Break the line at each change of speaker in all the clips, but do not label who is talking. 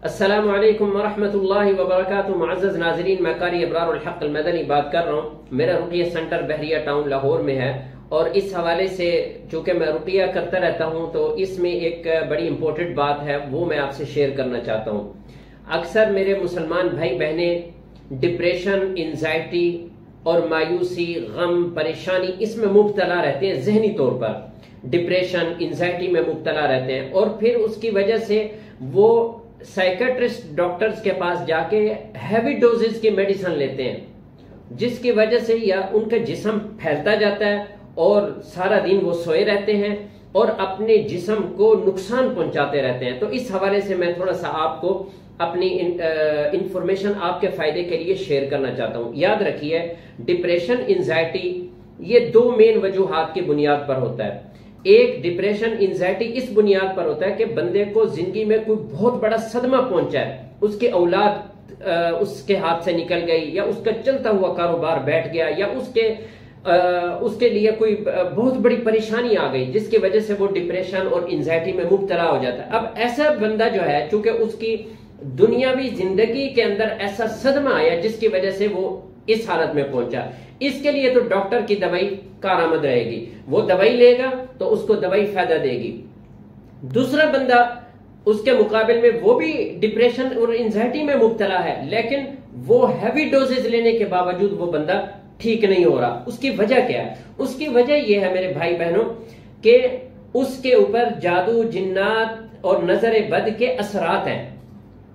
अस्सलामु अलैकुम वरहमतुल्लाहि वबरकातुहू। मुअज़्ज़ज़ नाज़रीन, मैं कारी अबरारुल हक़ अल मदनी बात कर रहा हूँ। मेरा रुक़िया सेंटर बहरिया टाउन लाहौर में है और इस हवाले से चूँकि मैं रुक़िया करता रहता हूँ तो इसमें एक बड़ी इम्पोर्टेंट बात है, वो मैं आपसे शेयर करना चाहता हूँ। अक्सर मेरे मुसलमान भाई बहनें डिप्रेशन, एंजाइटी और मायूसी, गम, परेशानी इसमें मुब्तला रहते हैं। जहनी तौर पर डिप्रेशन, एंजाइटी में मुब्तला रहते हैं और फिर उसकी वजह से वो साइकेट्रिस्ट डॉक्टर्स के पास जाके हैवी डोजेस की मेडिसिन लेते हैं, जिसकी वजह से या उनका जिस्म फैलता जाता है और सारा दिन वो सोए रहते हैं और अपने जिस्म को नुकसान पहुंचाते रहते हैं। तो इस हवाले से मैं थोड़ा सा आपको अपनी इंफॉर्मेशन आपके फायदे के लिए शेयर करना चाहता हूं। याद रखिए, डिप्रेशन, एंजाइटी ये दो मेन वजूहात की बुनियाद पर होता है। एक, डिप्रेशन, एंजाइटी इस बुनियाद पर होता है कि बंदे को जिंदगी में कोई बहुत बड़ा सदमा पहुंचा है, उसकी औलाद उसके हाथ से निकल गई या उसका चलता हुआ कारोबार बैठ गया या उसके लिए कोई बहुत बड़ी परेशानी आ गई, जिसकी वजह से वो डिप्रेशन और एंजाइटी में मुब्तला हो जाता है। अब ऐसा बंदा जो है, चूंकि उसकी दुनियावी जिंदगी के अंदर ऐसा सदमा आया जिसकी वजह से वो इस हालत में पहुंचा, इसके लिए तो डॉक्टर की दवाई कारआमद रहेगी। वो दवाई लेगा तो उसको दवाई फायदा देगी। दूसरा बंदा उसके मुकाबले में वो भी डिप्रेशन और एंजाइटी में मुब्तला है, लेकिन वो हैवी डोजेज लेने के बावजूद वो बंदा ठीक नहीं हो रहा। उसकी वजह क्या है? उसकी वजह यह है मेरे भाई बहनों कि उसके ऊपर जादू, जिन्नात और नजर बद के असरात हैं।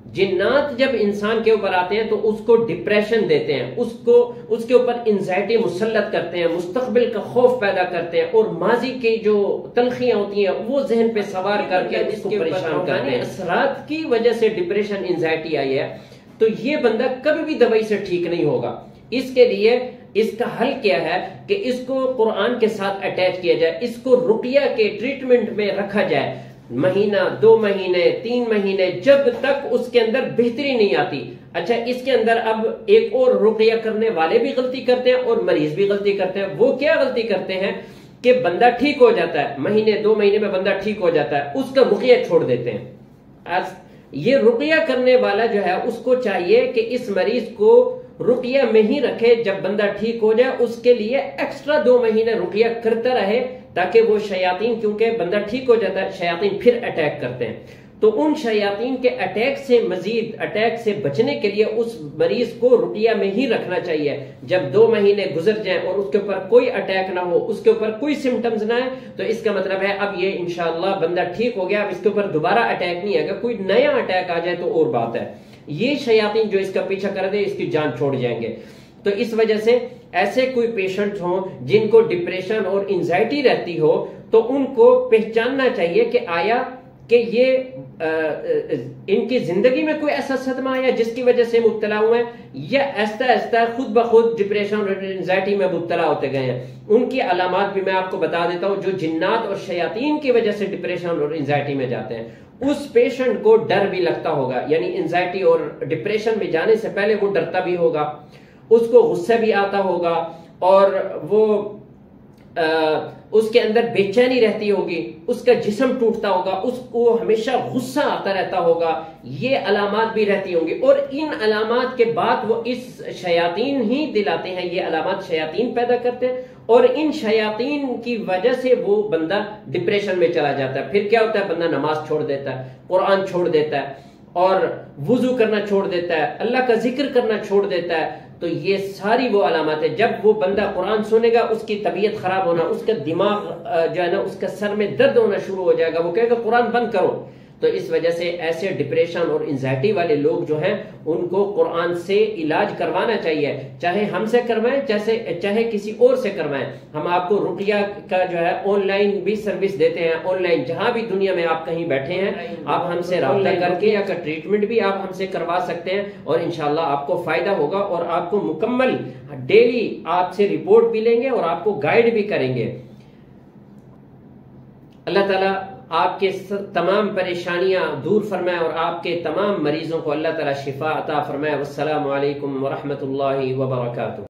जिन्नात जब इंसान के ऊपर आते हैं तो उसको डिप्रेशन देते हैं, उसके ऊपर एंजाइटी मुसल्लत करते हैं, मुस्तकबिल का खौफ पैदा करते हैं और माजी की जो तलखियां होती हैं वो जहन पे सवार करके उसको परेशान करते हैं। असरात की वजह से डिप्रेशन, एंजाइटी आई है तो ये बंदा कभी भी दवाई से ठीक नहीं होगा। इसके लिए इसका हल क्या है कि इसको कुरान के साथ अटैच किया जाए, इसको रुकिया के ट्रीटमेंट में रखा जाए। महीना, 2 महीने, 3 महीने, जब तक उसके अंदर बेहतरी नहीं आती। अच्छा, इसके अंदर अब एक और रुकिया करने वाले भी गलती करते हैं और मरीज भी गलती करते हैं। वो क्या गलती करते हैं कि बंदा ठीक हो जाता है, महीने 2 महीने में बंदा ठीक हो जाता है, उसका रुकिया छोड़ देते हैं। ये रुकिया करने वाला जो है उसको चाहिए कि इस मरीज को रुकिया में ही रखे, जब बंदा ठीक हो जाए उसके लिए एक्स्ट्रा 2 महीने रुकिया करता रहे, ताकि वो शयातीन, क्योंकि बंदा ठीक हो जाता है, शयातीन फिर अटैक करते हैं। तो उन शयातीन के अटैक से, मजीद अटैक से बचने के लिए उस मरीज को रुकिया में ही रखना चाहिए। जब 2 महीने गुजर जाएं और उसके ऊपर कोई अटैक ना हो, उसके ऊपर कोई सिम्टम्स ना आए, तो इसका मतलब है अब ये इंशाअल्लाह बंदा ठीक हो गया, अब इसके ऊपर दोबारा अटैक नहीं आएगा। कोई नया अटैक आ जाए तो और बात है। ये शयातीन जो इसका पीछा कर दे, इसकी जान छोड़ जाएंगे। तो इस वजह से ऐसे कोई पेशेंट्स हों जिनको डिप्रेशन और एंजाइटी रहती हो, तो उनको पहचानना चाहिए कि आया कि ये इनकी जिंदगी में कोई ऐसा सदमा आया जिसकी वजह से मुब्तला हुए हैं, या ऐसा ऐसा खुद ब खुद डिप्रेशन और एंजाइटी में मुब्तला होते गए हैं। उनकी अलामात भी मैं आपको बता देता हूं। जो जिन्नात और शयातीन की वजह से डिप्रेशन और एंजाइटी में जाते हैं, उस पेशेंट को डर भी लगता होगा, यानी एंजाइटी और डिप्रेशन में जाने से पहले वो डरता भी होगा, उसको गुस्सा भी आता होगा और वो उसके अंदर बेचैनी रहती होगी, उसका जिस्म टूटता होगा, उसको हमेशा गुस्सा आता रहता होगा। ये अलामात भी रहती होंगी और इन अलामात के बाद वो इस शयातीन ही दिलाते हैं, ये अलामात शयातीन पैदा करते हैं और इन शयातीन की वजह से वो बंदा डिप्रेशन में चला जाता है। फिर क्या होता है, बंदा नमाज छोड़ देता है, कुरान छोड़ देता है और वुजू करना छोड़ देता है, अल्लाह का जिक्र करना छोड़ देता है। तो ये सारी वो अलामत है। जब वो बंदा कुरान सुनेगा, उसकी तबीयत खराब होना, उसका दिमाग जो है ना, उसका सर में दर्द होना शुरू हो जाएगा, वो कहेगा कुरान बंद करो। तो इस वजह से ऐसे डिप्रेशन और एंजाइटी वाले लोग जो हैं उनको कुरान से इलाज करवाना चाहिए, चाहे हमसे करवाएं चाहे किसी और से करवाएं। हम आपको रुकिया का जो है ऑनलाइन भी सर्विस देते हैं। ऑनलाइन जहां भी दुनिया में आप कहीं बैठे हैं, आप हमसे राब्ता करके या ट्रीटमेंट भी आप हमसे करवा सकते हैं और इंशाल्लाह आपको फायदा होगा और आपको मुकम्मल डेली आपसे रिपोर्ट भी लेंगे और आपको गाइड भी करेंगे। अल्लाह ताला आपके तमाम परेशानियां दूर फरमाए और आपके तमाम मरीजों को अल्लाह ताला शिफा अता फरमाए। वस्सलामु अलैकुम वरहमतुल्लाहि वबरकातुहू।